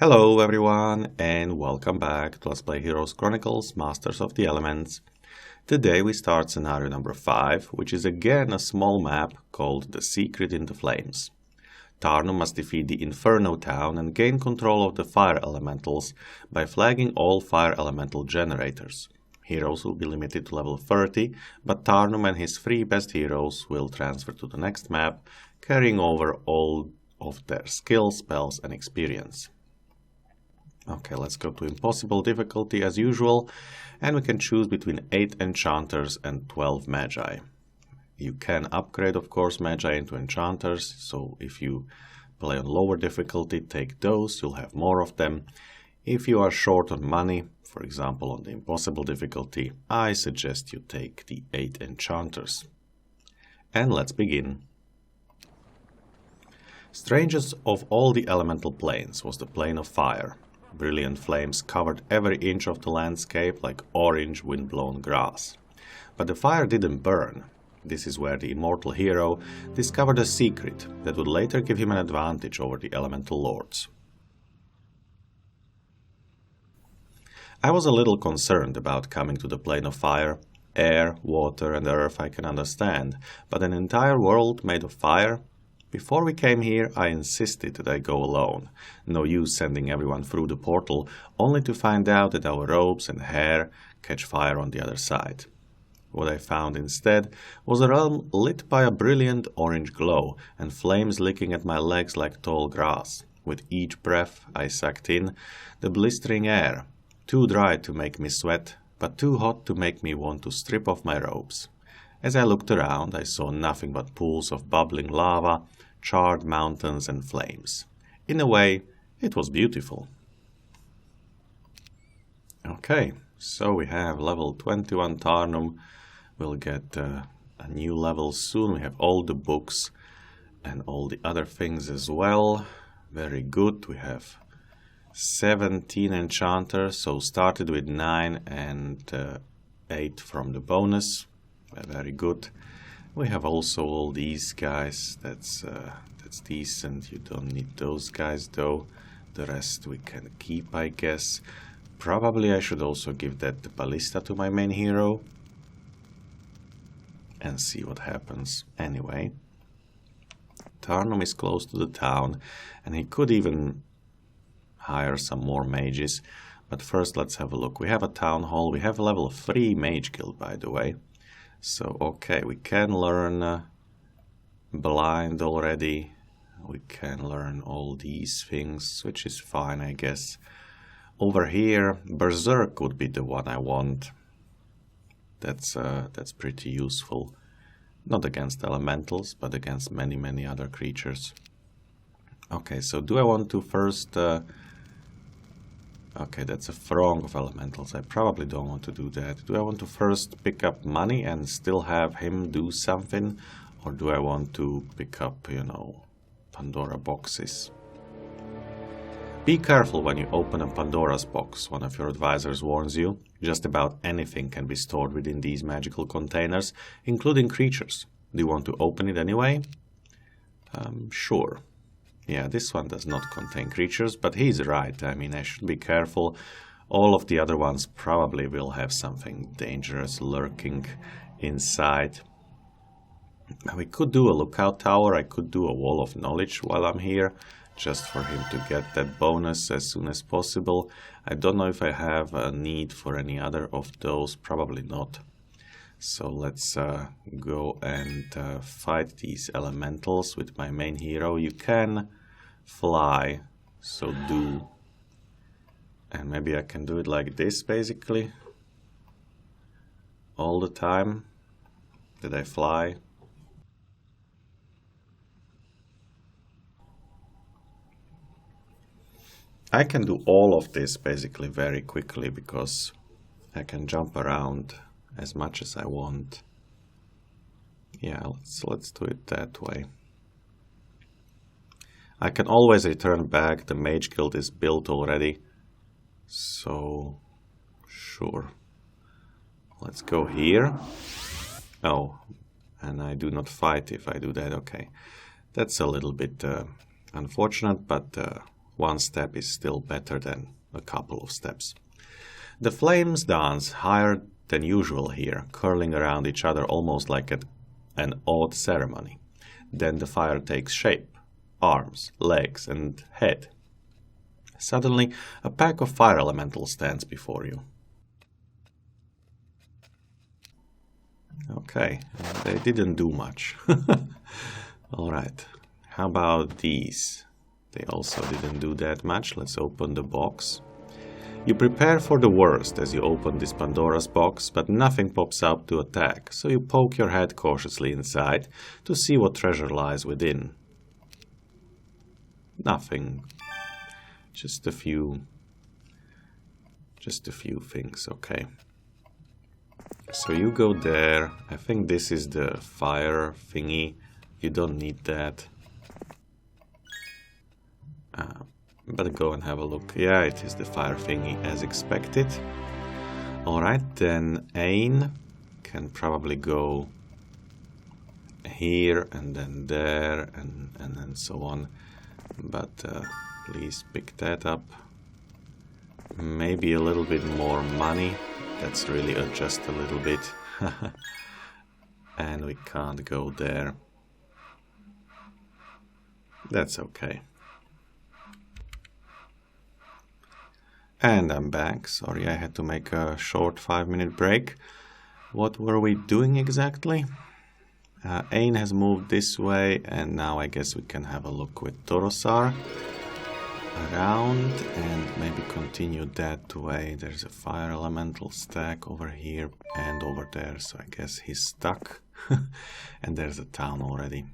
Hello everyone and welcome back to Let's Play Heroes Chronicles Masters of the Elements. Today we start scenario number 5, which is again a small map called The Secret in the Flames. Tarnum must defeat the Inferno town and gain control of the fire elementals by flagging all fire elemental generators. Heroes will be limited to level 30, but Tarnum and his 3 best heroes will transfer to the next map, carrying over all of their skills, spells and experience. Okay, let's go to impossible difficulty as usual, and we can choose between 8 enchanters and 12 magi. You can upgrade, of course, magi into enchanters, so if you play on lower difficulty, take those, you'll have more of them. If you are short on money, for example on the impossible difficulty, I suggest you take the 8 enchanters. And let's begin. Strangest of all the elemental planes was the plane of fire. Brilliant flames covered every inch of the landscape like orange wind-blown grass. But the fire didn't burn. This is where the immortal hero discovered a secret that would later give him an advantage over the elemental lords. I was a little concerned about coming to the plane of fire. Air, water and earth I can understand, but an entire world made of fire? Before we came here, I insisted that I go alone. No use sending everyone through the portal, only to find out that our robes and hair catch fire on the other side. What I found instead was a realm lit by a brilliant orange glow, and flames licking at my legs like tall grass. With each breath I sucked in the blistering air, too dry to make me sweat, but too hot to make me want to strip off my robes. As I looked around, I saw nothing but pools of bubbling lava, charred mountains and flames. In a way, it was beautiful. Okay, so we have level 21 Tarnum. We'll get a new level soon. We have all the books and all the other things as well. Very good. We have 17 enchanters, so started with 9 and 8 from the bonus. Very good. We have also all these guys. That's decent. You don't need those guys though. The rest we can keep, I guess. Probably I should also give that the ballista to my main hero and see what happens. Anyway, Tarnum is close to the town and he could even hire some more mages. But first let's have a look. We have a town hall. We have a level 3 mage guild, by the way. So, okay, we can learn blind already. We can learn all these things, which is fine, I guess. Over here, Berserk would be the one I want. That's pretty useful. Not against elementals, but against many other creatures. Okay, so do I want to first... Okay, that's a throng of elementals. I probably don't want to do that. Do I want to first pick up money and still have him do something? Or do I want to pick up, you know, Pandora boxes? Be careful when you open a Pandora's box, one of your advisors warns you. Just about anything can be stored within these magical containers, including creatures. Do you want to open it anyway? Sure. Yeah, this one does not contain creatures, but he's right. I mean, I should be careful. All of the other ones probably will have something dangerous lurking inside. We could do a lookout tower. I could do a wall of knowledge while I'm here, just for him to get that bonus as soon as possible. I don't know if I have a need for any other of those. Probably not. So let's go and fight these elementals with my main hero. You can fly, so do. And maybe I can do it like this, basically. All the time. Did I fly? I can do all of this basically very quickly because I can jump around as much as I want. Yeah, let's do it that way. I can always return back. The mage guild is built already. So, sure. Let's go here. Oh, and I do not fight if I do that. Okay. That's a little bit unfortunate, but one step is still better than a couple of steps. The flames dance higher than usual here, curling around each other almost like an odd ceremony. Then the fire takes shape, arms, legs, and head. Suddenly, a pack of fire elementals stands before you. Okay, they didn't do much. Alright, how about these? They also didn't do that much. Let's open the box. You prepare for the worst as you open this Pandora's box, but nothing pops up to attack, so you poke your head cautiously inside to see what treasure lies within. Nothing. Just a few things, okay. So you go there. I think this is the fire thingy. You don't need that. Better go and have a look. Yeah, it is the fire thingy as expected. Alright, then Ain can probably go here and then there and then so on. But please pick that up. Maybe a little bit more money. That's really just a little bit. And we can't go there. That's okay. And I'm back. Sorry, I had to make a short 5-minute break. What were we doing exactly? Ain has moved this way, and now I guess we can have a look with Torosar around and maybe continue that way. There's a fire elemental stack over here and over there, so I guess he's stuck. And there's a town already.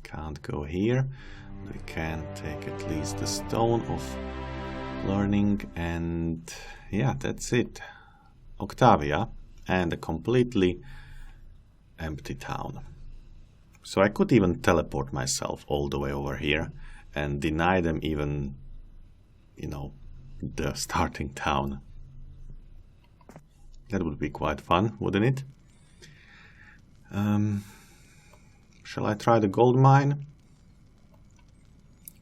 Can't go here. We can take at least the stone of learning, and yeah, that's it. Octavia and a completely empty town. So I could even teleport myself all the way over here and deny them even, you know, the starting town. That would be quite fun, wouldn't it? Shall I try the gold mine?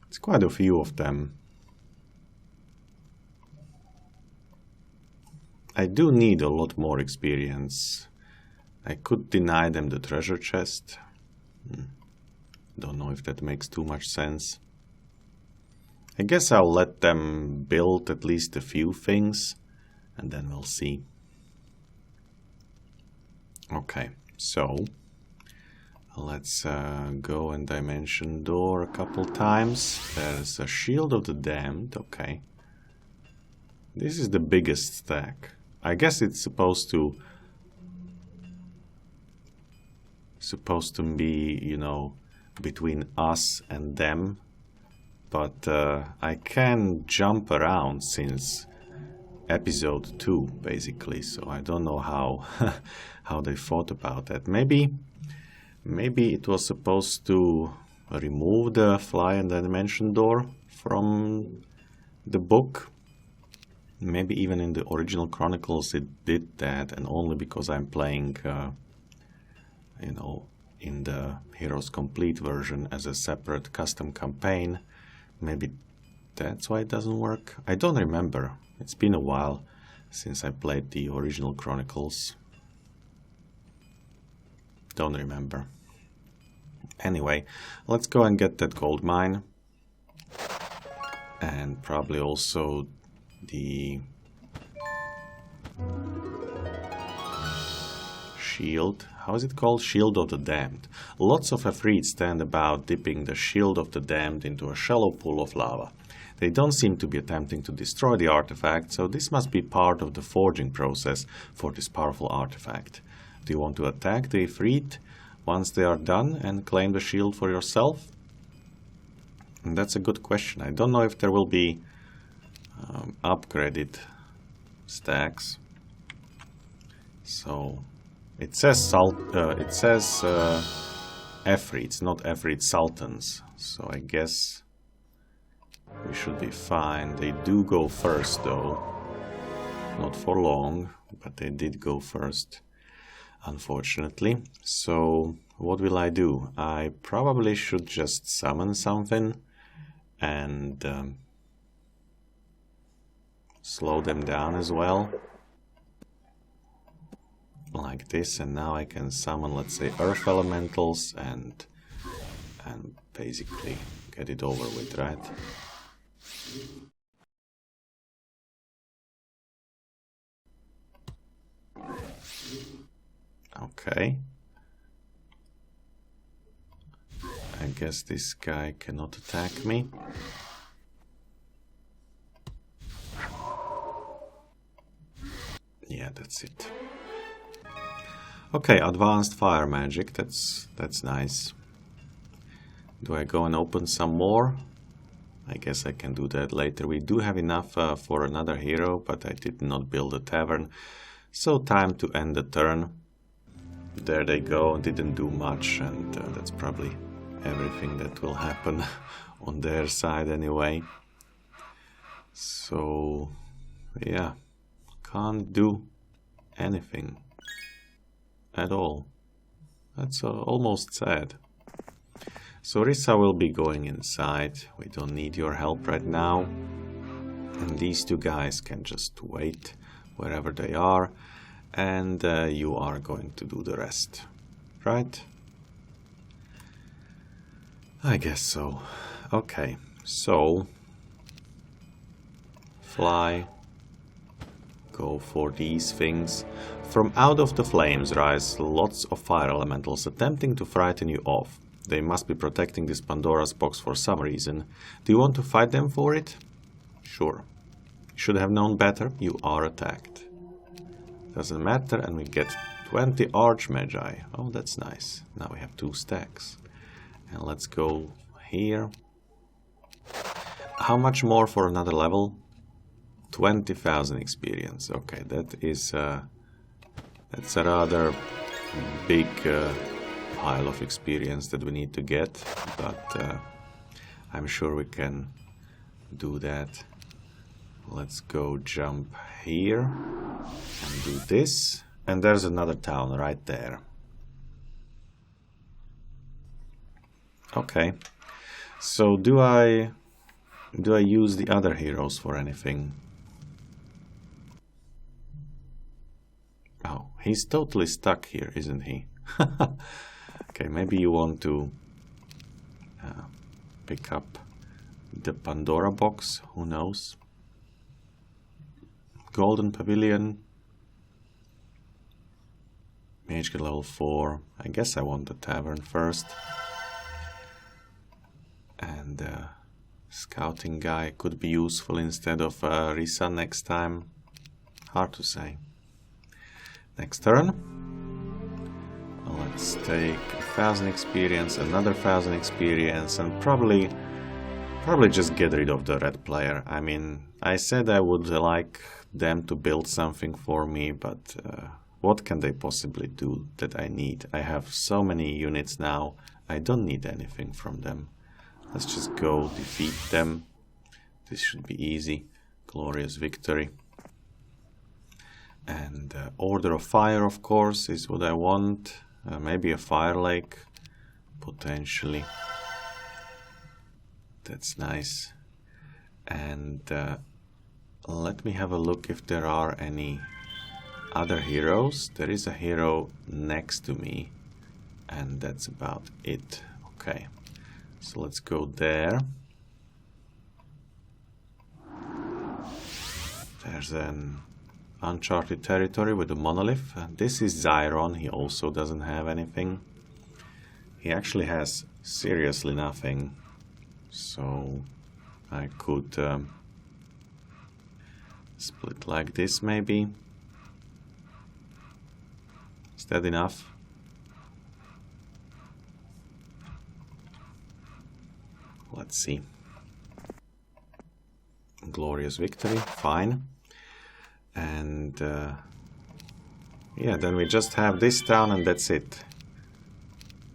It's quite a few of them. I do need a lot more experience. I could deny them the treasure chest. Don't know if that makes too much sense. I guess I'll let them build at least a few things and then we'll see. Okay, so let's go and dimension door a couple times. There's a shield of the damned, okay. This is the biggest stack. I guess it's supposed to be, you know, between us and them, but I can jump around since episode 2 basically, so I don't know how how they thought about that. Maybe it was supposed to remove the fly and dimension door from the book. Maybe even in the original Chronicles it did that, and only because I'm playing, you know, in the Heroes Complete version as a separate custom campaign. Maybe that's why it doesn't work. I don't remember. It's been a while since I played the original Chronicles. Don't remember. Anyway, let's go and get that gold mine. And probably also the shield. How is it called? Shield of the Damned. Lots of Efreets stand about dipping the Shield of the Damned into a shallow pool of lava. They don't seem to be attempting to destroy the artifact, so this must be part of the forging process for this powerful artifact. Do you want to attack the Efreet once they are done and claim the shield for yourself? And that's a good question. I don't know if there will be upgraded stacks. So it says Efreets, not Efreet Sultans. So I guess we should be fine. They do go first though. Not for long, but they did go first, unfortunately. So what will I do? I probably should just summon something and slow them down as well. Like this, and now I can summon, let's say, earth elementals and basically get it over with, right? Okay. I guess this guy cannot attack me. Yeah, that's it. Okay, advanced fire magic, that's nice. Do I go and open some more? I guess I can do that later. We do have enough for another hero, but I did not build a tavern. So time to end the turn. There they go, didn't do much, and that's probably everything that will happen on their side anyway. So, yeah, can't do anything at all. That's almost sad. So Rissa will be going inside. We don't need your help right now. And these two guys can just wait wherever they are. And you are going to do the rest. Right? I guess so. Okay, so fly. Go for these things. From out of the flames rise lots of fire elementals attempting to frighten you off. They must be protecting this Pandora's box for some reason. Do you want to fight them for it? Sure. Should have known better. You are attacked. Doesn't matter, and we get 20 Archmagi. Oh, that's nice. Now we have 2 stacks. And let's go here. How much more for another level? 20,000 experience. Okay, that is that's a rather big pile of experience that we need to get, but I'm sure we can do that. Let's go jump here and do this, and there's another town right there. Okay, so do I use the other heroes for anything? Oh, he's totally stuck here, isn't he? Okay, maybe you want to pick up the Pandora box, who knows? Golden Pavilion. Mage get level 4. I guess I want the tavern first. And scouting guy could be useful instead of Rissa next time. Hard to say. Next turn. Let's take 1,000 experience, another 1,000 experience, and probably just get rid of the red player. I mean, I said I would like them to build something for me, but what can they possibly do that I need? I have so many units now, I don't need anything from them. Let's just go defeat them. This should be easy. Glorious victory. And Order of Fire, of course, is what I want. Maybe a Fire Lake, potentially. That's nice. And let me have a look if there are any other heroes. There is a hero next to me, and that's about it. Okay, so let's go there. There's an uncharted territory with a monolith. This is Zyron. He also doesn't have anything. He actually has seriously nothing. So I could split like this maybe. Is that enough? Let's see. Glorious victory, fine. And yeah, then we just have this town and that's it.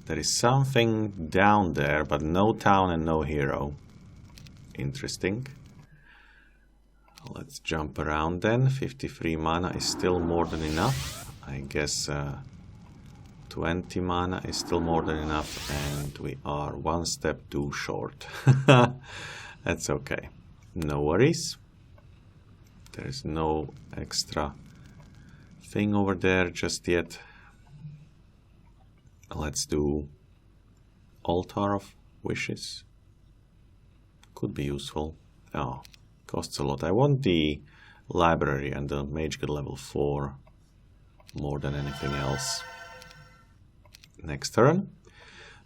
There is something down there, but no town and no hero. Interesting. Let's jump around then. 53 mana is still more than enough. I guess 20 mana is still more than enough, and we are one step too short. That's okay. No worries. There is no extra thing over there just yet. Let's do Altar of Wishes. Could be useful. Oh, costs a lot. I want the library and the mage guild level 4 more than anything else. Next turn.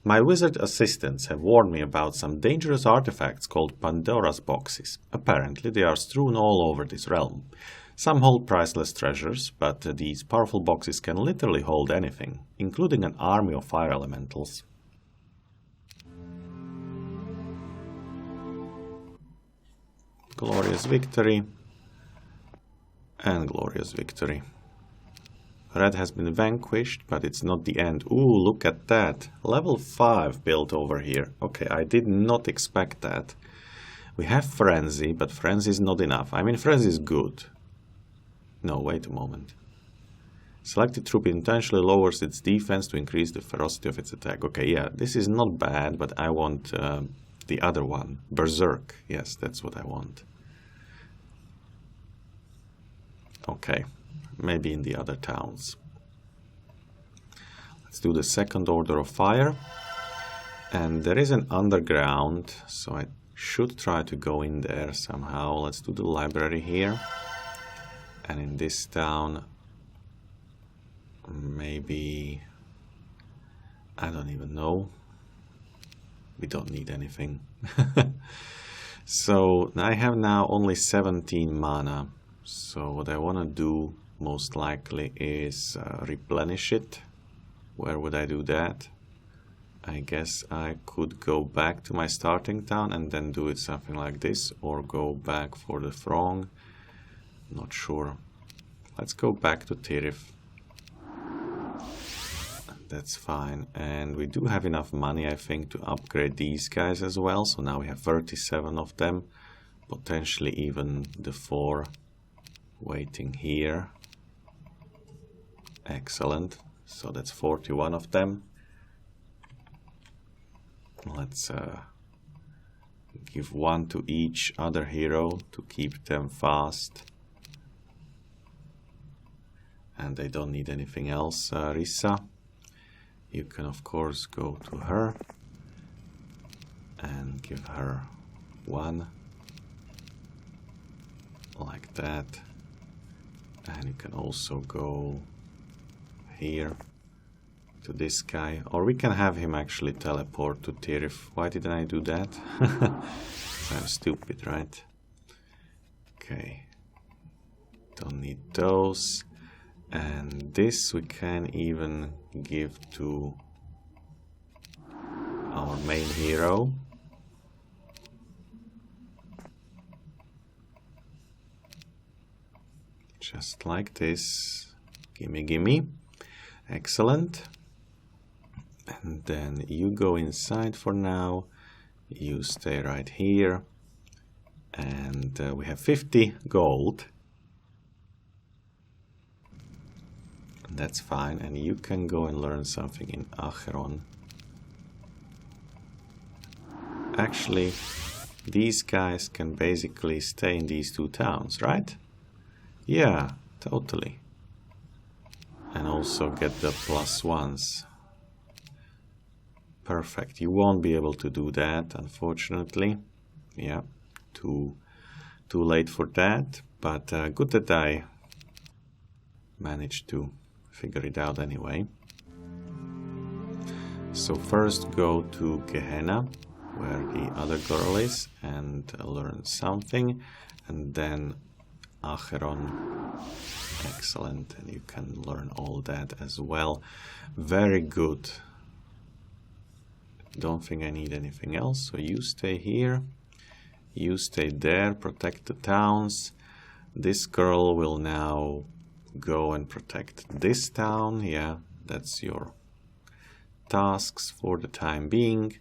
My wizard assistants have warned me about some dangerous artifacts called Pandora's boxes. Apparently they are strewn all over this realm. Some hold priceless treasures, but these powerful boxes can literally hold anything, including an army of fire elementals. Glorious victory. And glorious victory. Red has been vanquished, but it's not the end. Ooh, look at that. Level 5 built over here. Okay, I did not expect that. We have Frenzy, but Frenzy is not enough. I mean, Frenzy is good. No, wait a moment. Selected troop intentionally lowers its defense to increase the ferocity of its attack. Okay, yeah, this is not bad, but I want the other one. Berserk. Yes, that's what I want. Okay. Maybe in the other towns. Let's do the second order of fire. And there is an underground, so I should try to go in there somehow. Let's do the library here. And in this town, maybe, I don't even know. We don't need anything. So I have now only 17 mana. So what I want to do most likely is replenish it. Where would I do that? I guess I could go back to my starting town and then do it something like this, or go back for the throng. Not sure. Let's go back to Tirith. That's fine. And we do have enough money, I think, to upgrade these guys as well. So now we have 37 of them. Potentially even the 4 waiting here. Excellent. So that's 41 of them. Let's give 1 to each other hero to keep them fast. And they don't need anything else. Rissa, you can of course go to her and give her 1. Like that. And you can also go here to this guy, or we can have him actually teleport to Tirith. Why didn't I do that? I'm stupid, right? Okay, don't need those. And this we can even give to our main hero. Just like this. Gimme, gimme. Excellent. And then you go inside for now. You stay right here. And we have 50 gold. That's fine. And you can go and learn something in Acheron. Actually, these guys can basically stay in these 2 towns, right? Yeah, totally. And also get the +1s. Perfect. You won't be able to do that, unfortunately. Yeah, too late for that. But good that I managed to figure it out anyway. So first go to Gehenna, where the other girl is, and learn something. And then Acheron. Excellent, and you can learn all that as well. Very good. Don't think I need anything else, so you stay here. You stay there, protect the towns. This girl will now go and protect this town. Yeah, that's your tasks for the time being.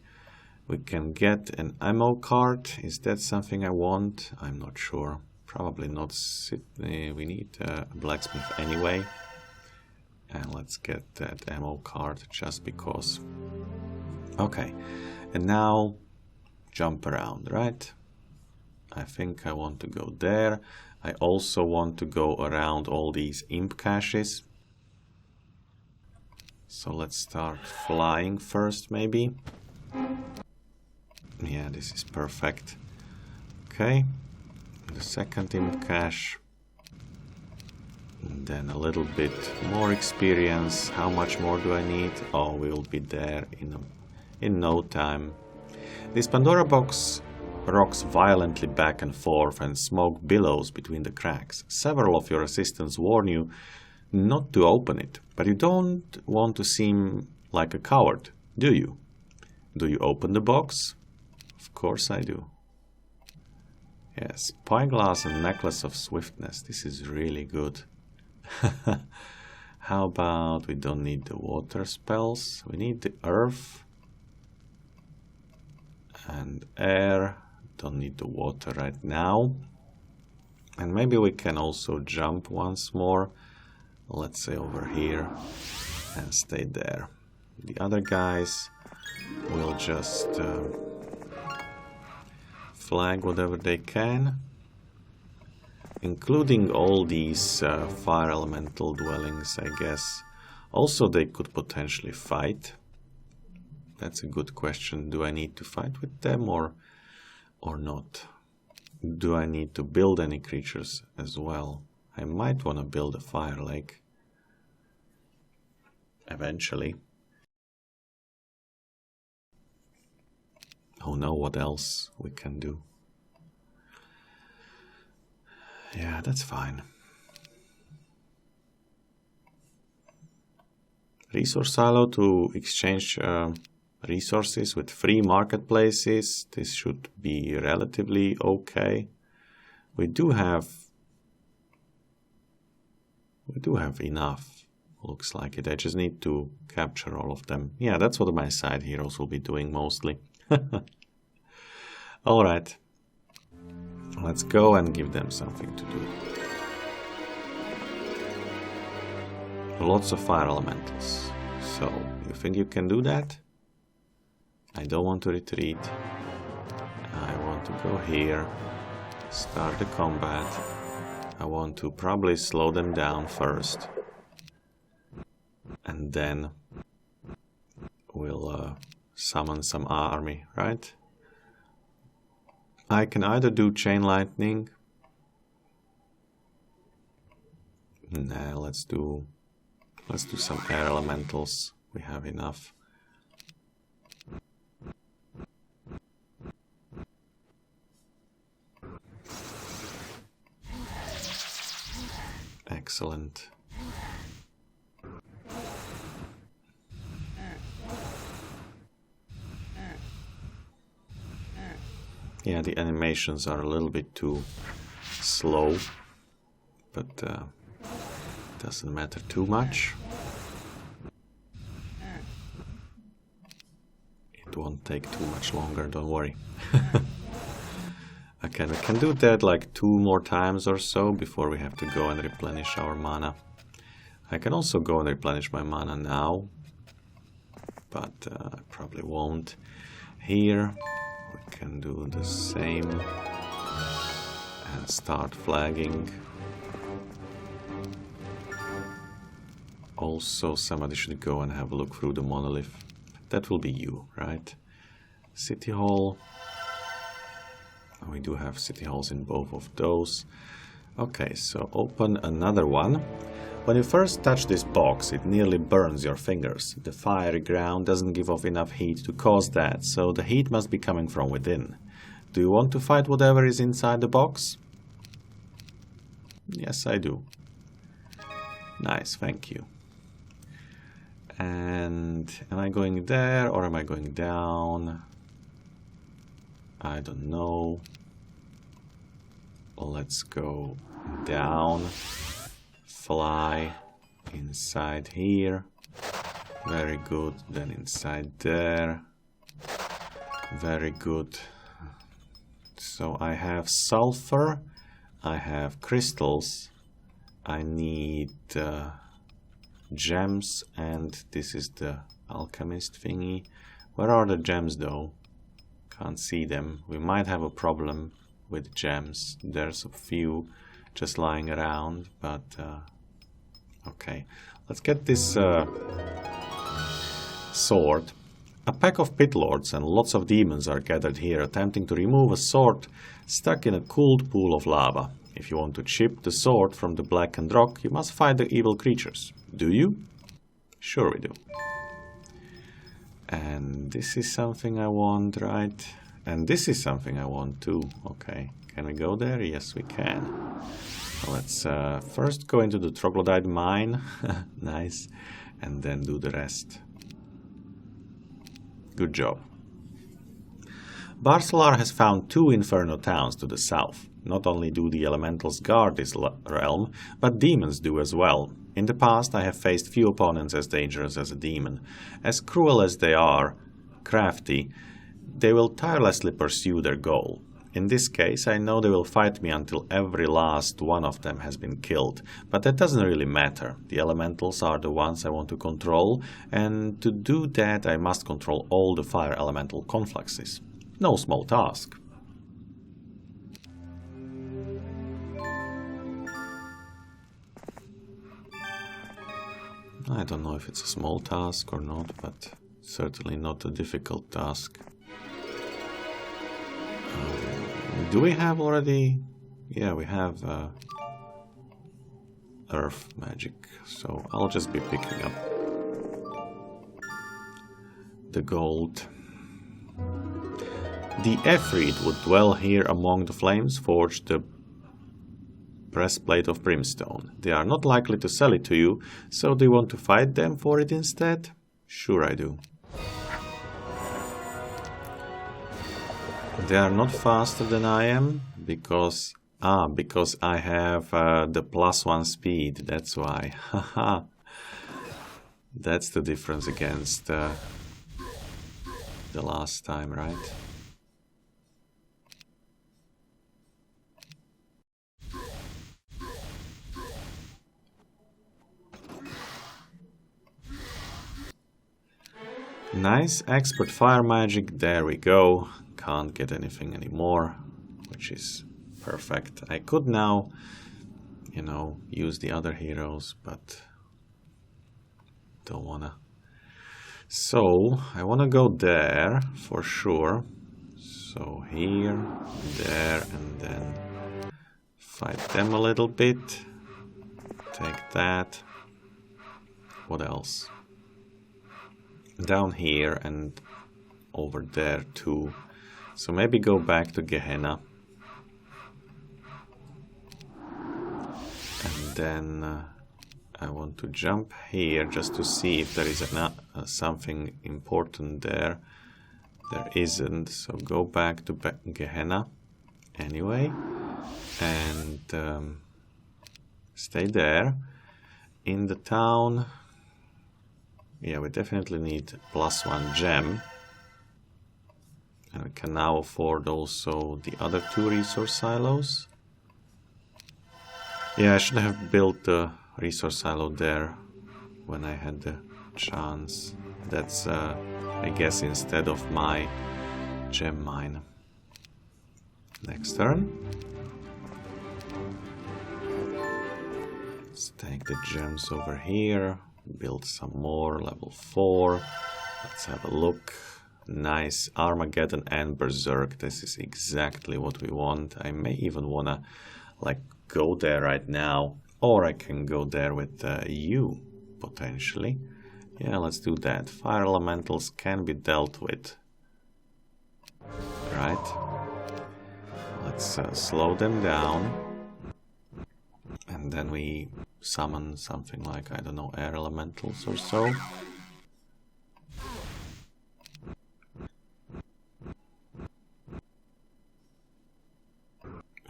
We can get an ammo cart. Is that something I want? I'm not sure. Probably not. We need a blacksmith anyway. And let's get that ammo card just because. Okay. And now jump around, right? I think I want to go there. I also want to go around all these imp caches. So let's start flying first, maybe. Yeah, this is perfect. Okay, the second imp cache. And then a little bit more experience. How much more do I need? Oh, we'll be there in no time. This Pandora box rocks violently back and forth and smoke billows between the cracks. Several of your assistants warn you not to open it, but you don't want to seem like a coward, do you? Do you open the box? Of course I do. Yes, Spyglass and Necklace of Swiftness. This is really good. How about we don't need the water spells? We need the earth and air. Don't need the water right now. And maybe we can also jump once more. Let's say over here and stay there. The other guys will just flag whatever they can, including all these fire elemental dwellings, I guess. Also, they could potentially fight. That's a good question. Do I need to fight with them or not? Do I need to build any creatures as well? I might want to build a fire lake eventually. Oh no, what else we can do? Yeah, that's fine. Resource silo to exchange resources with free marketplaces. This should be relatively okay. We do have enough. Looks like it. I just need to capture all of them. Yeah, that's what my side heroes will be doing mostly. All right. Let's go and give them something to do. Lots of fire elementals. So, you think you can do that? I don't want to retreat. I want to go here, start the combat. I want to probably slow them down first. And then we'll summon some army, right? I can either do chain lightning. Nah, let's do some air elementals. We have enough. Excellent. Yeah, the animations are a little bit too slow, but doesn't matter too much. It won't take too much longer, don't worry. Okay, we can do that like 2 more times or so before we have to go and replenish our mana. I can also go and replenish my mana now, but I probably won't. Here we can do the same and start flagging. Also, somebody should go and have a look through the monolith. That will be you, right? City Hall. We do have city halls in both of those. Okay, so open another one. When you first touch this box, it nearly burns your fingers. The fiery ground doesn't give off enough heat to cause that, so the heat must be coming from within. Do you want to fight whatever is inside the box? Yes, I do. Nice, thank you. And am I going there or am I going down? I don't know. Well, let's go down. Fly inside here. Very good. Then inside there. Very good. So I have sulfur. I have crystals. I need gems, and this is the alchemist thingy. Where are the gems though? Can't see them. We might have a problem with gems. There's a few just lying around, but okay. Let's get this sword. A pack of pit lords and lots of demons are gathered here, attempting to remove a sword stuck in a cooled pool of lava. If you want to chip the sword from the blackened rock, you must fight the evil creatures. Do you? Sure we do. And this is something I want, right? And this is something I want too. Okay, can we go there? Yes, we can. Let's first go into the troglodyte mine. Nice. And then do the rest. Good job. Barsolar has found 2 inferno towns to the south. Not only do the elementals guard this realm, but demons do as well. In the past I have faced few opponents as dangerous as a demon. As cruel as they are crafty, they will tirelessly pursue their goal. In this case, I know they will fight me until every last one of them has been killed, but that doesn't really matter. The elementals are the ones I want to control, and to do that I must control all the fire elemental confluxes. No small task. I don't know if it's a small task or not, but certainly not a difficult task. Do we have already... Yeah, we have earth magic, so I'll just be picking up the gold. The Efreet would dwell here among the flames, forge the breastplate of brimstone. They are not likely to sell it to you, so do you want to fight them for it instead? Sure I do. They are not faster than I am, because I have the +1 speed, that's why. Haha. That's the difference against the last time, right? Nice, expert fire magic, there we go. Can't get anything anymore, which is perfect. I could now, you know, use the other heroes, but don't wanna. So, I wanna go there, for sure. So here, there, and then fight them a little bit. Take that. What else? Down here and over there too. So maybe go back to Gehenna. And then I want to jump here just to see if there is something important there. There isn't, so go back to Gehenna anyway. And stay there. In the town... Yeah, we definitely need +1 gem. And we can now afford also the other 2 resource silos. Yeah, I should have built the resource silo there when I had the chance. That's, I guess, instead of my gem mine. Next turn. Let's take the gems over here. Build some more, level 4. Let's have a look. Nice, Armageddon and Berserk. This is exactly what we want. I may even wanna like go there right now, or I can go there with you potentially. Yeah, let's do that. Fire elementals can be dealt with. Right. Let's slow them down. And then we summon something like, I don't know, air elementals or so.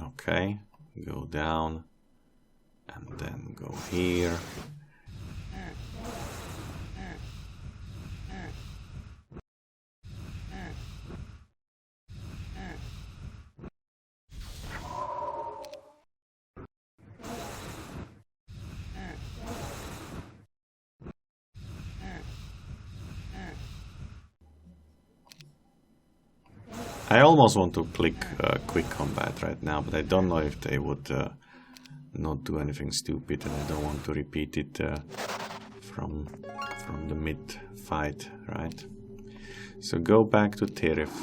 Okay, go down and then go here. I almost want to click quick combat right now, but I don't know if they would not do anything stupid, and I don't want to repeat it from the mid-fight, right? So go back to Tirith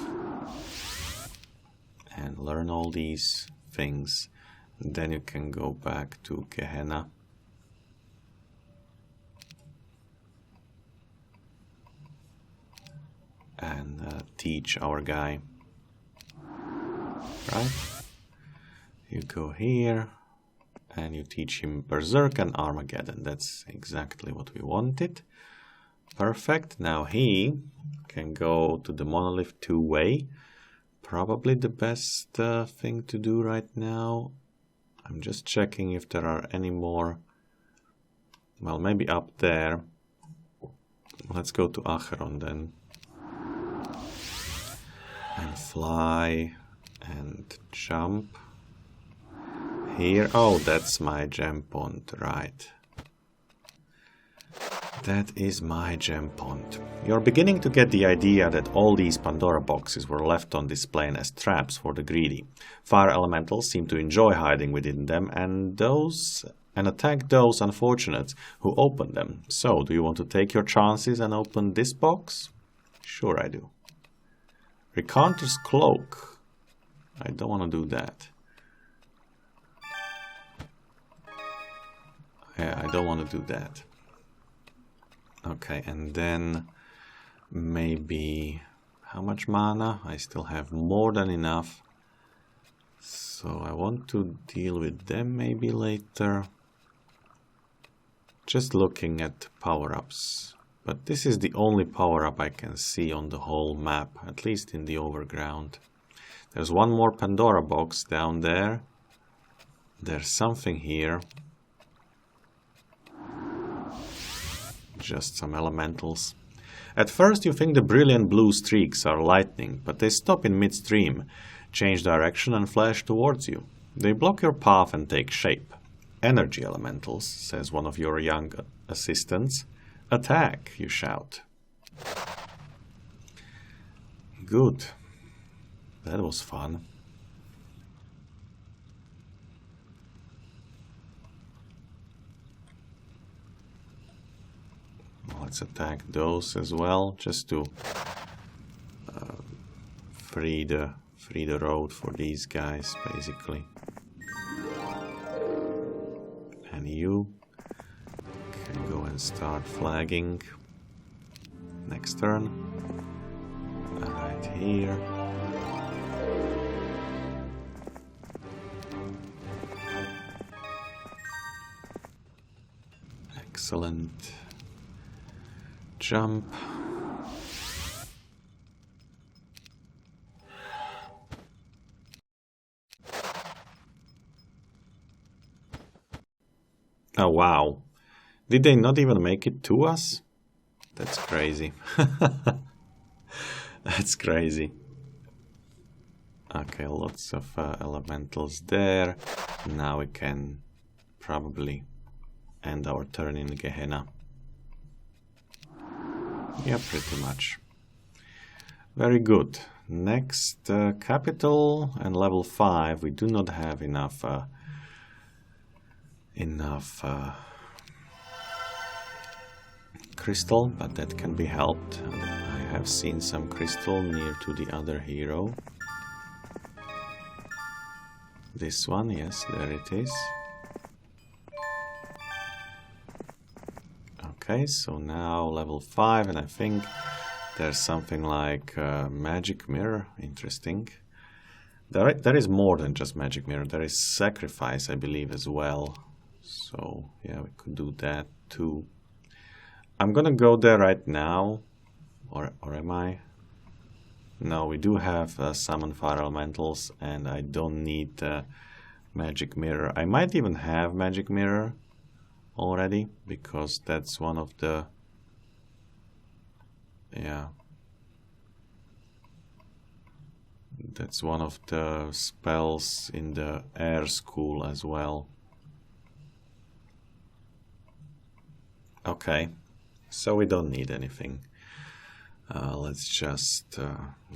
and learn all these things. And then you can go back to Gehenna. And teach our guy. Right? You go here and you teach him Berserk and Armageddon. That's exactly what we wanted. Perfect. Now he can go to the Monolith 2-way. Probably the best thing to do right now. I'm just checking if there are any more. Well, maybe up there. Let's go to Acheron then. And fly and jump. Here. Oh, that's my gem pond, right. That is my gem pond. You're beginning to get the idea that all these Pandora boxes were left on display as traps for the greedy. Fire elementals seem to enjoy hiding within them and attack those unfortunates who open them. So, do you want to take your chances and open this box? Sure I do. Recanter's Cloak. I don't want to do that. Yeah, I don't want to do that. Okay, and then maybe... How much mana? I still have more than enough. So I want to deal with them maybe later. Just looking at power-ups. But this is the only power-up I can see on the whole map, at least in the overground. There's one more Pandora box down there. There's something here. Just some elementals. At first you think the brilliant blue streaks are lightning, but they stop in midstream, change direction and flash towards you. They block your path and take shape. Energy elementals, says one of your young assistants. Attack, you shout. Good. That was fun. Let's attack those as well, just to free the road for these guys, basically. And you can go and start flagging next turn. Right here. Excellent. Jump. Oh wow. Did they not even make it to us? That's crazy. That's crazy. Okay, lots of elementals there. Now we can probably end our turn in Gehenna. Yeah, pretty much. Very good. Next, capital and level 5. We do not have enough crystal, but that can be helped. I have seen some crystal near to the other hero. This one, yes, there it is. Okay, so now level 5, and I think there's something like magic mirror. Interesting. There is more than just magic mirror. There is sacrifice, I believe, as well. So yeah, we could do that too. I'm gonna go there right now, or am I? No, we do have summon fire elementals, and I don't need magic mirror. I might even have magic mirror already, because that's one of the, yeah, that's one of the spells in the air school as well. Okay, so we don't need anything. Let's just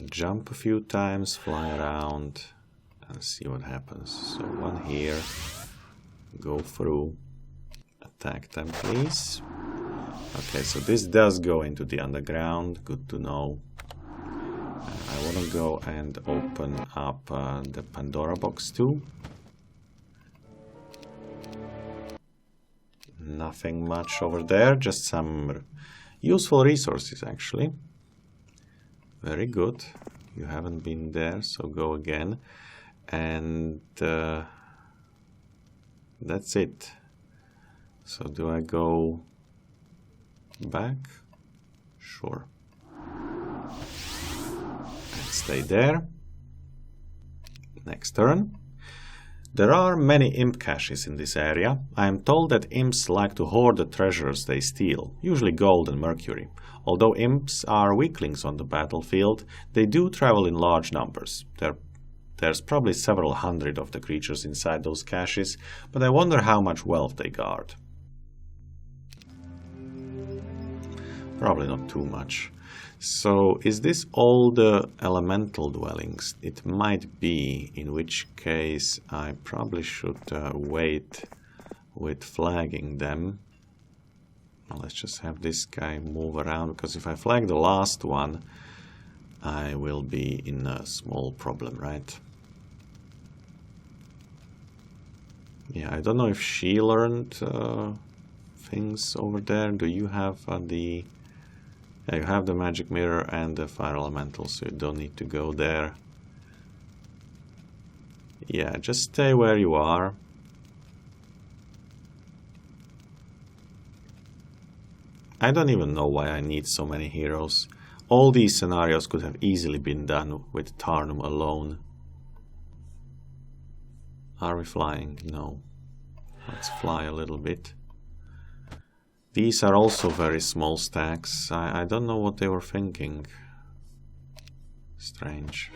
jump a few times, fly around, and see what happens. So one here, go through, attack them please. Okay, so this does go into the underground, good to know. I want to go and open up the Pandora box too. Nothing much over there, just some useful resources actually. Very good. You haven't been there, so go again. And that's it. So do I go back? Sure. And stay there. Next turn. There are many imp caches in this area. I am told that imps like to hoard the treasures they steal, usually gold and mercury. Although imps are weaklings on the battlefield, they do travel in large numbers. There's probably several hundred of the creatures inside those caches, but I wonder how much wealth they guard. Probably not too much. So, is this all the elemental dwellings? It might be, in which case I probably should wait with flagging them. Well, let's just have this guy move around, because if I flag the last one, I will be in a small problem, right? Yeah, I don't know if she learned things over there. Do you have the... Yeah, you have the magic mirror and the fire elemental, so you don't need to go there. Yeah, just stay where you are. I don't even know why I need so many heroes. All these scenarios could have easily been done with Tarnum alone. Are we flying? No. Let's fly a little bit. These are also very small stacks. I don't know what they were thinking. Strange.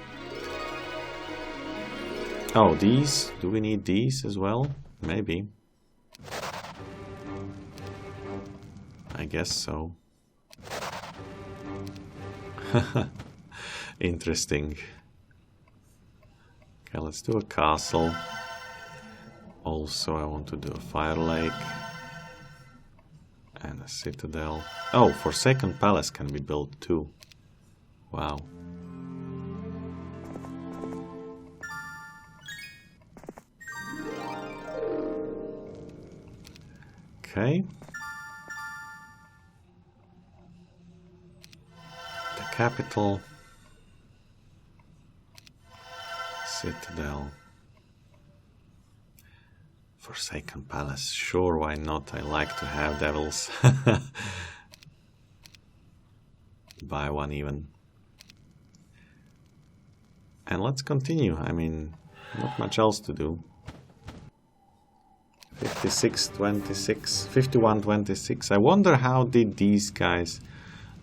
Oh, these? Do we need these as well? Maybe. I guess so. Interesting. Okay, let's do a castle. Also, I want to do a fire lake. And a citadel. Oh, Forsaken Palace can be built too. Wow. Okay. The capital. Citadel. Forsaken Palace. Sure, why not? I like to have devils. Buy one even. And let's continue. I mean, not much else to do. 56, 26, 51, 26. I wonder how did these guys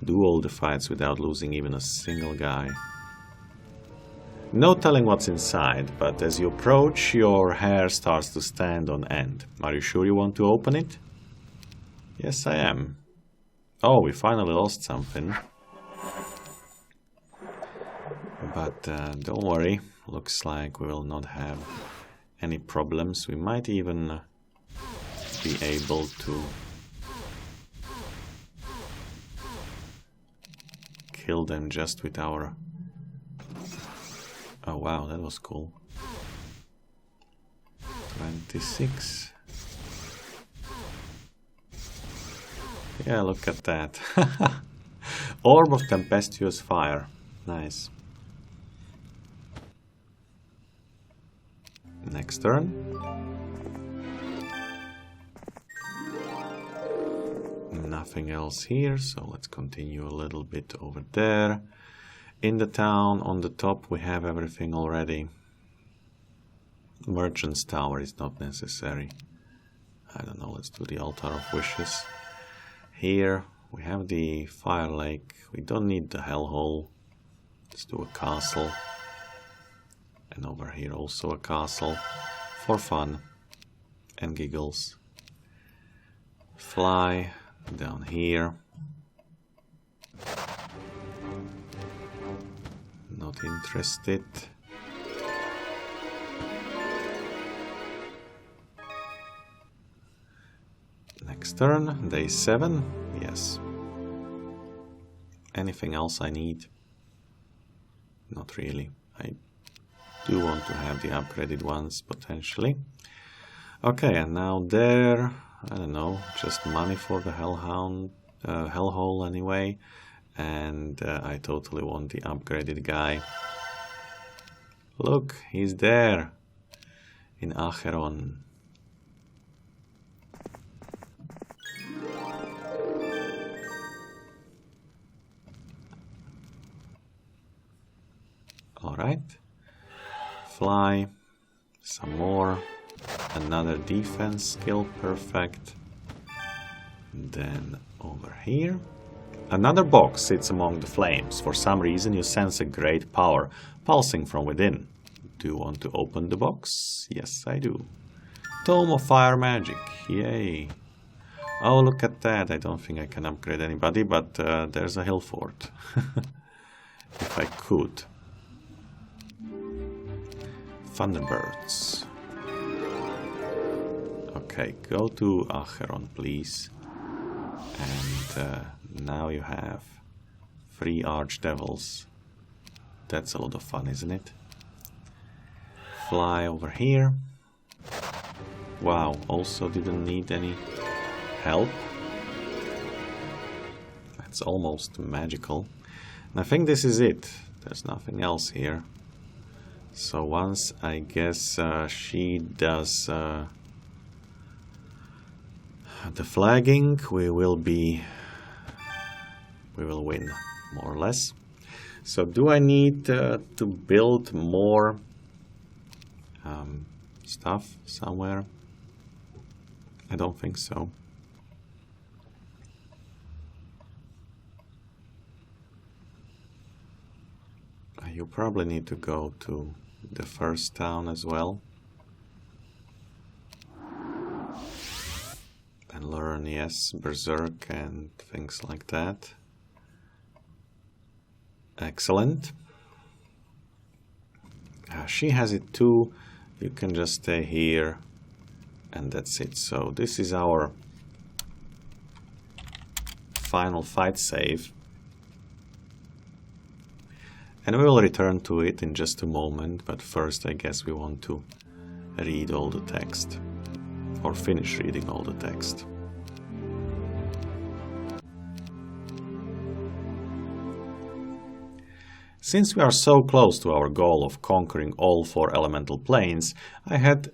do all the fights without losing even a single guy. No telling what's inside, but as you approach, your hair starts to stand on end. Are you sure you want to open it? Yes, I am. Oh, we finally lost something. But don't worry, looks like we will not have any problems. We might even be able to kill them just with our... Oh wow, that was cool. 26. Yeah, look at that. Orb of Tempestuous Fire. Nice. Next turn. Nothing else here, so let's continue a little bit over there. In the town, on the top, we have everything already. Merchant's Tower is not necessary. I don't know, let's do the Altar of Wishes. Here, we have the Fire Lake. We don't need the Hellhole. Let's do a castle. And over here also a castle. For fun. And giggles. Fly down here. Not interested. Next turn, day 7. Yes. Anything else I need? Not really. I do want to have the upgraded ones, potentially. Okay, and now there, I don't know, just money for the Hellhole anyway. And I totally want the upgraded guy. Look, he's there in Acheron. Alright. Fly. Some more. Another defense skill, perfect. Then over here. Another box sits among the flames. For some reason you sense a great power pulsing from within. Do you want to open the box? Yes, I do. Tome of Fire Magic. Yay. Oh, look at that. I don't think I can upgrade anybody, but there's a hill fort. If I could. Thunderbirds. Okay, go to Acheron, please. And now you have 3 archdevils. That's a lot of fun, isn't it? Fly over here. Wow, also didn't need any help. That's almost magical. And I think this is it. There's nothing else here. So once I guess she does the flagging, we will win, more or less. So do I need to build more stuff somewhere? I don't think so. You probably need to go to the first town as well. And learn, yes, Berserk and things like that. Excellent. She has it too. You can just stay here. And that's it. So this is our final fight save. And we will return to it in just a moment, but first I guess we want to read all the text. Or finish reading all the text. Since we are so close to our goal of conquering all 4 elemental planes, I had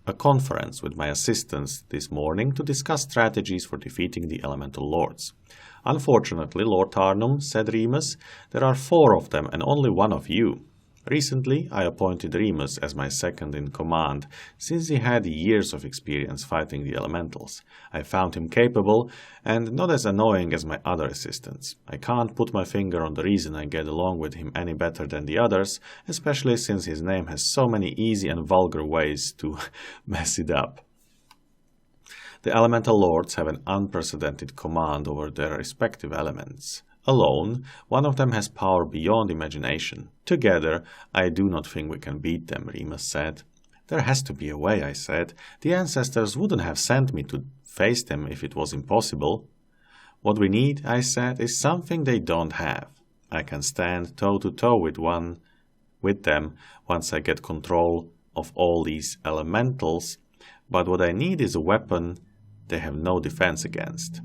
a conference with my assistants this morning to discuss strategies for defeating the elemental lords. Unfortunately, Lord Tarnum, said Remus, there are 4 of them and only 1 of you. Recently, I appointed Remus as my second in command, since he had years of experience fighting the elementals. I found him capable and not as annoying as my other assistants. I can't put my finger on the reason I get along with him any better than the others, especially since his name has so many easy and vulgar ways to mess it up. The elemental lords have an unprecedented command over their respective elements. Alone, one of them has power beyond imagination. Together, I do not think we can beat them, Remus said. There has to be a way, I said. The ancestors wouldn't have sent me to face them if it was impossible. What we need, I said, is something they don't have. I can stand toe-to-toe with them once I get control of all these elementals, but what I need is a weapon they have no defense against.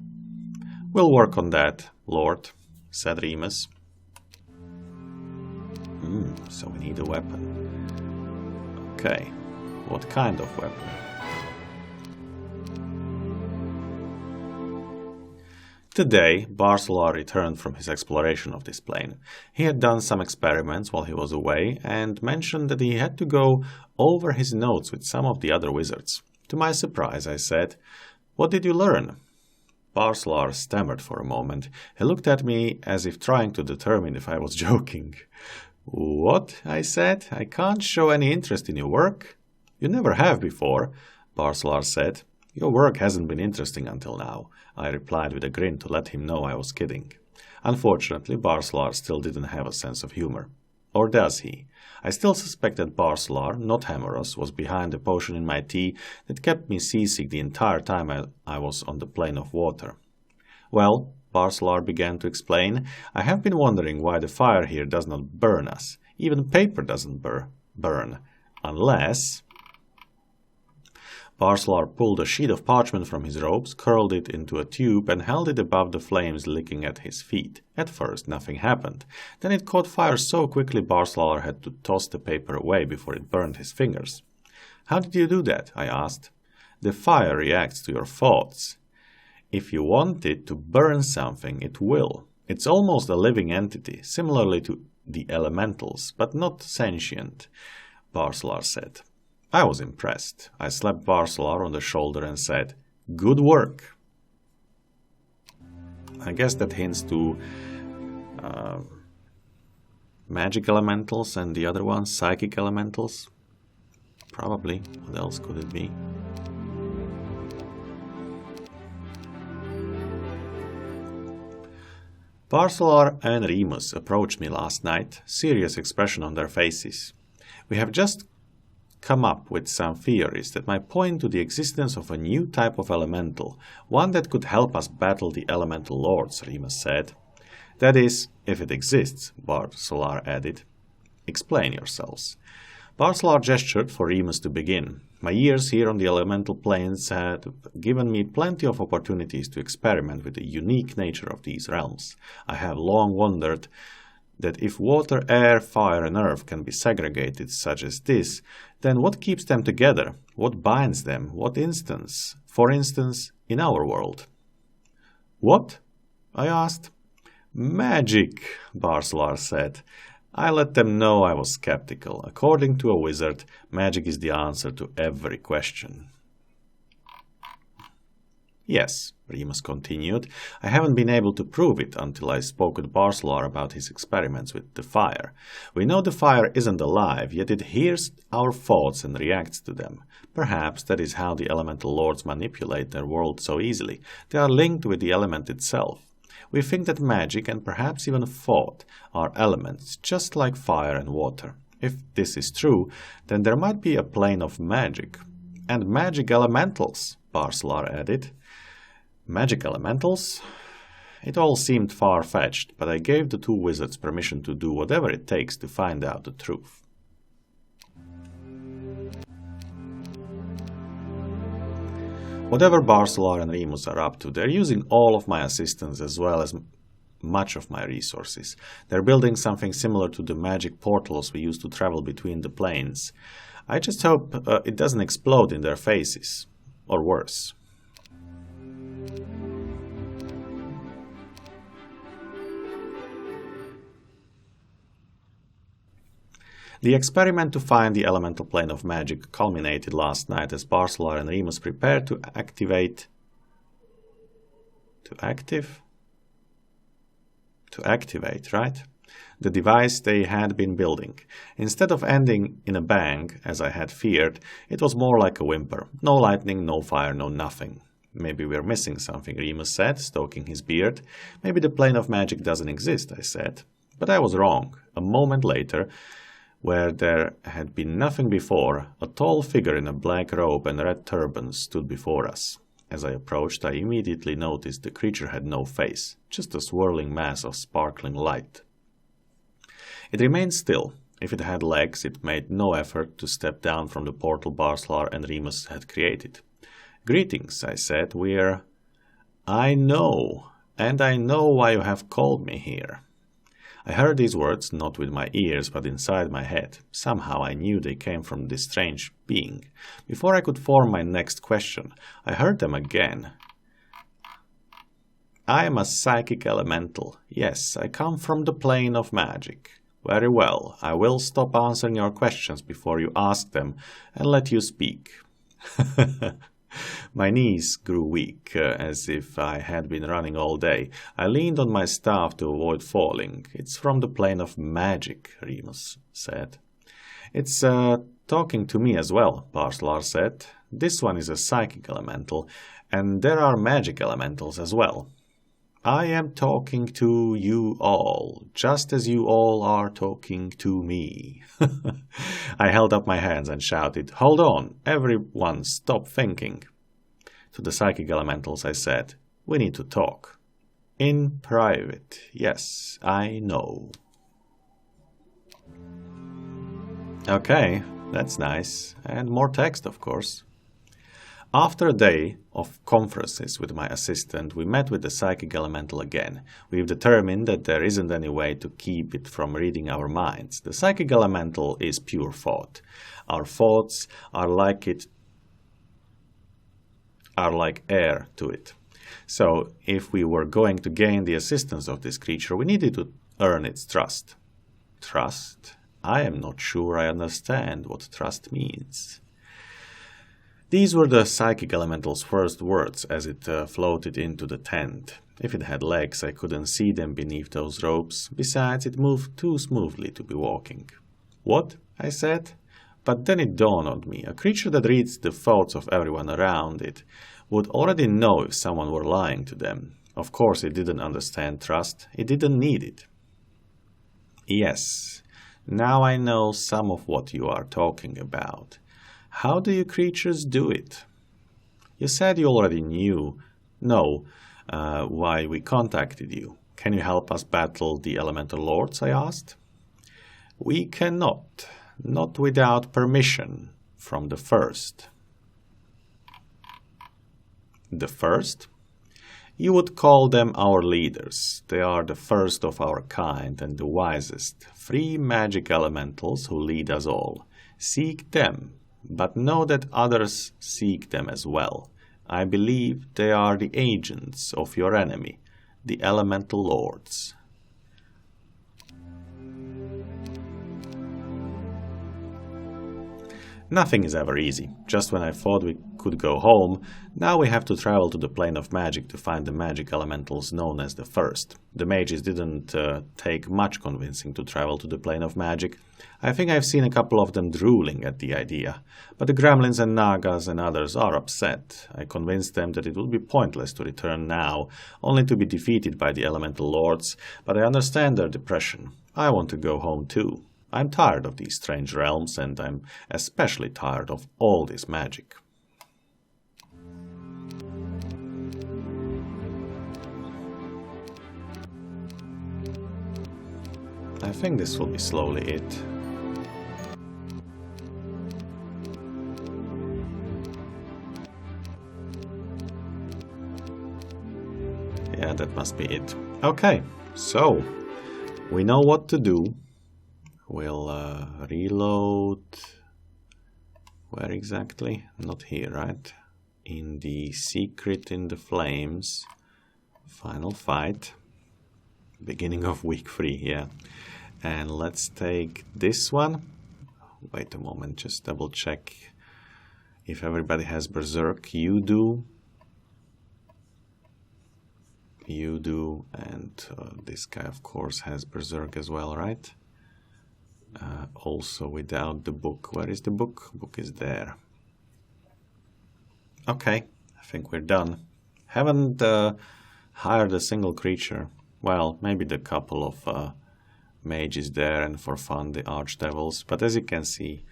We'll work on that, Lord, said Remus. So we need a weapon. Okay, what kind of weapon? Today, Barsolar returned from his exploration of this plane. He had done some experiments while he was away and mentioned that he had to go over his notes with some of the other wizards. To my surprise, I said, "What did you learn?" Barsolar stammered for a moment. He looked at me as if trying to determine if I was joking. "What?" I said. "I can't show any interest in your work." "You never have before," Barsolar said. "Your work hasn't been interesting until now," I replied with a grin to let him know I was kidding. Unfortunately, Barsolar still didn't have a sense of humor. Or does he? I still suspect that Barsolar, not Hemoros, was behind the potion in my tea that kept me seasick the entire time I was on the plane of water. Well, Barsolar began to explain, I have been wondering why the fire here does not burn us. Even paper doesn't burn. Unless... Barsolar pulled a sheet of parchment from his robes, curled it into a tube, and held it above the flames licking at his feet. At first, nothing happened. Then it caught fire so quickly Barsolar had to toss the paper away before it burned his fingers. How did you do that? I asked. The fire reacts to your thoughts. If you want it to burn something, it will. It's almost a living entity, similarly to the elementals, but not sentient, Barsolar said. I was impressed. I slapped Barsolar on the shoulder and said, "Good work." I guess that hints to magic elementals and the other ones, psychic elementals. Probably. What else could it be? Barsolar and Remus approached me last night, serious expression on their faces. We have just come up with some theories that might point to the existence of a new type of elemental, one that could help us battle the elemental lords, Remus said. That is, if it exists, Barsolar added. Explain yourselves. Barsolar gestured for Remus to begin. My years here on the elemental planes had given me plenty of opportunities to experiment with the unique nature of these realms. I have long wondered that if water, air, fire and earth can be segregated such as this, then what keeps them together? What binds them? What instance? For instance, in our world. What? I asked. Magic, Barsolar said. I let them know I was skeptical. According to a wizard, magic is the answer to every question. Yes, Remus continued, I haven't been able to prove it until I spoke with Barsolar about his experiments with the fire. We know the fire isn't alive, yet it hears our thoughts and reacts to them. Perhaps that is how the elemental lords manipulate their world so easily. They are linked with the element itself. We think that magic and perhaps even thought are elements, just like fire and water. If this is true, then there might be a plane of magic. And magic elementals, Barsolar added. Magic elementals? It all seemed far-fetched, but I gave the two wizards permission to do whatever it takes to find out the truth. Whatever Barsolar and Remus are up to, they're using all of my assistance as well as much of my resources. They're building something similar to the magic portals we use to travel between the planes. I just hope it doesn't explode in their faces, or worse. The experiment to find the elemental plane of magic culminated last night as Barsolar and Remus prepared to activate... To activate, right? The device they had been building. Instead of ending in a bang, as I had feared, it was more like a whimper. No lightning, no fire, no nothing. Maybe we're missing something, Remus said, stroking his beard. Maybe the plane of magic doesn't exist, I said. But I was wrong. A moment later, where there had been nothing before, a tall figure in a black robe and red turban stood before us. As I approached, I immediately noticed the creature had no face, just a swirling mass of sparkling light. It remained still. If it had legs, it made no effort to step down from the portal Barsolar and Remus had created. "Greetings," I said. "We're—" "I know, and I know why you have called me here." I heard these words, not with my ears, but inside my head. Somehow I knew they came from this strange being. Before I could form my next question, I heard them again. "I am a psychic elemental. Yes, I come from the plane of magic." "Very well, I will stop answering your questions before you ask them and let you speak." My knees grew weak, as if I had been running all day. I leaned on my staff to avoid falling. "It's from the plane of magic," Remus said. "It's talking to me as well," Barsolar said. "This one is a psychic elemental, and there are magic elementals as well." I am talking to you all, just as you all are talking to me. I held up my hands and shouted, "Hold on, everyone stop thinking." To the psychic elementals I said, "We need to talk." In private, yes, I know. Okay, that's nice. And more text, of course. After a day of conferences with my assistant, we met with the psychic elemental again. We've determined that there isn't any way to keep it from reading our minds. The psychic elemental is pure thought. Our thoughts are like air to it. So, if we were going to gain the assistance of this creature, we needed to earn its trust. Trust? I am not sure I understand what trust means. These were the psychic elemental's first words as it floated into the tent. If it had legs, I couldn't see them beneath those ropes. Besides, it moved too smoothly to be walking. "What?" I said. But then it dawned on me. A creature that reads the thoughts of everyone around it would already know if someone were lying to them. Of course, it didn't understand trust. It didn't need it. Yes, now I know some of what you are talking about. How do you creatures do it? You said you already know why we contacted you. Can you help us battle the elemental lords? I asked. We cannot, not without permission from the first. The first? You would call them our leaders. They are the first of our kind and the wisest. 3 magic elementals who lead us all. Seek them, but know that others seek them as well. I believe they are the agents of your enemy, the elemental lords. Nothing is ever easy. Just when I thought we could go home, now we have to travel to the plane of magic to find the magic elementals known as the First. The mages didn't take much convincing to travel to the plane of magic. I think I've seen a couple of them drooling at the idea. But the gremlins and nagas and others are upset. I convinced them that it would be pointless to return now, only to be defeated by the elemental lords, but I understand their depression. I want to go home too. I'm tired of these strange realms, and I'm especially tired of all this magic. I think this will be slowly it. Yeah, that must be it. Okay, so we know what to do. We'll reload. Where exactly? Not here, right? In the Secret in the Flames. Final fight. Beginning of week 3, yeah. And let's take this one. Wait a moment, just double check if everybody has Berserk. You do. You do. And this guy, of course, has Berserk as well, right? Also without the book. Where is the book? Book is there. Okay, I think we're done. Haven't hired a single creature. Well, maybe the couple of mages there and for fun the archdevils. But as you can see,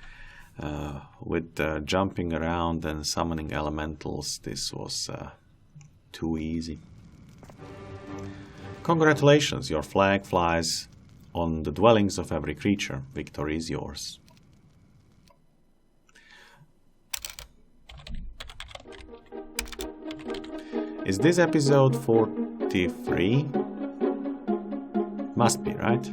with jumping around and summoning elementals, this was too easy. Congratulations, your flag flies on the dwellings of every creature. Victory is yours. Is this episode 43? Must be, right?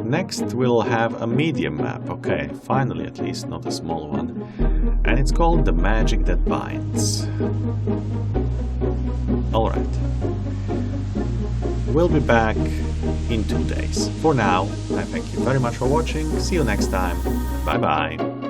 Next we'll have a medium map. Okay, finally at least, not a small one. And it's called The Magic That Binds. Alright. We'll be back in 2 days. For now, I thank you very much for watching. See you next time. Bye bye.